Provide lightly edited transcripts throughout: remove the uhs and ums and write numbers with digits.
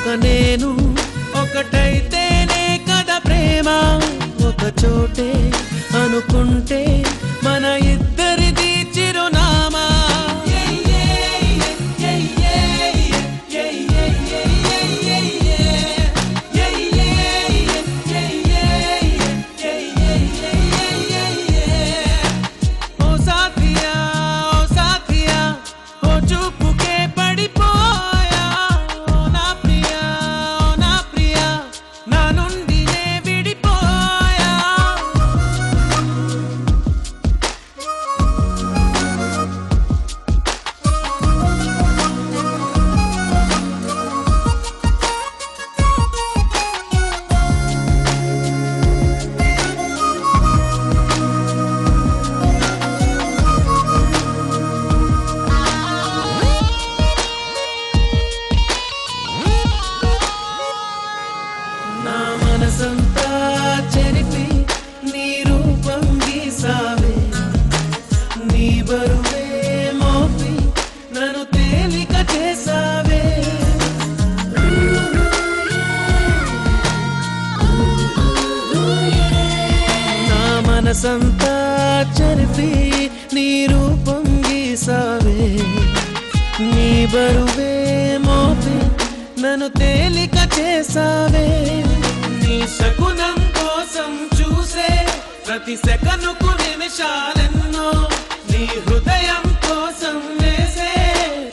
ఒక నేను ఒకటైతేనే కదా ప్రేమ ఒక చోటే అనుకుంటే మన ఇద్దరిది చిరునామా మనసంతా చెరిపి నీ రూపం గీసావే నీ బరువే మోపి నన్ను తేలిక చేసావే నా మనసంతా చెరిపి నీ రూపం గీసావే నీ బరువే మోపి నన్ను తేలిక చేసావే నీ శకునం కోసం చూసే ప్రతి సెకనుకు నిమిషాలెన్నో నీ హృదయం కోసం వేసే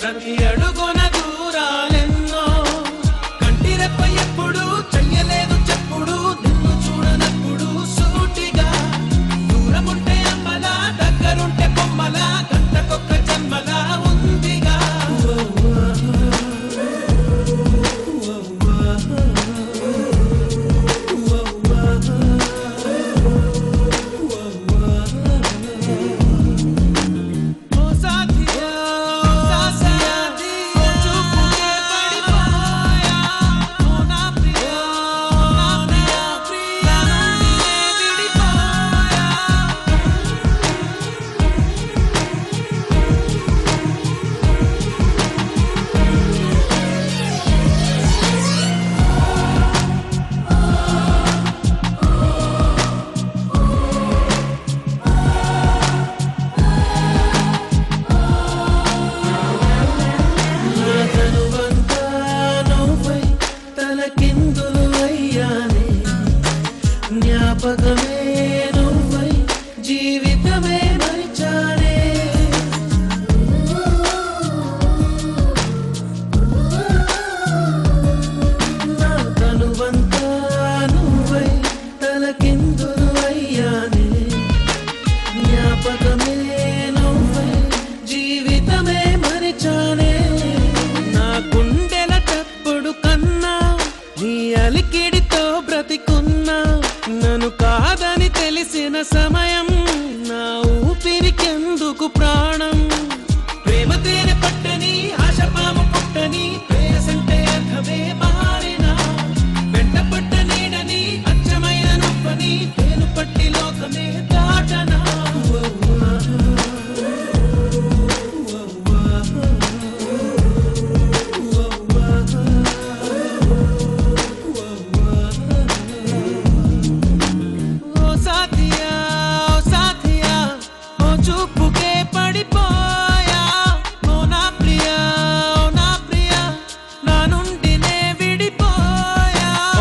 ప్రతి అడుగున దూరాలెన్నో కంటిరెప్ప ఎప్పుడు చెయ్యలేదు చెప్పుడు నిన్ను చూడనప్పుడు సూటిగా దూరముంటే అమ్మలా దగ్గరుంటే బొమ్మలా గంటకొక్క జన్మలా ఉందిగా జ్ఞాపకమే నువ్వై జీవితమే మరిచానే నా తనువంతా నువ్వై తలకిందులు అయ్యానే జ్ఞాపకమే నువ్వై జీవితమే మరిచానే నా గుండెల చప్పుడు కన్నా నీ అలికిడితో బ్రతికున్నా నన్ను కాదని తెలిసిన సమయం నా ఊపిరికెందుకు ప్రాణం ప్రేమ తేనె పట్టని ఆశపాము పుట్టని ప్రేయసంటే అర్థమే మారినా వెంట పట్ట నీడని అచ్చమైన నొప్పని పేరు పట్టి లోకమే దాటనా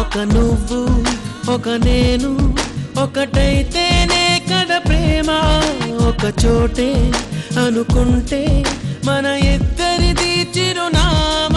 ఒక నువ్వు ఒక నేను ఒకటైతేనే కదా ప్రేమ ఒక చోటే అనుకుంటే మన ఇద్దరిది చిరునామా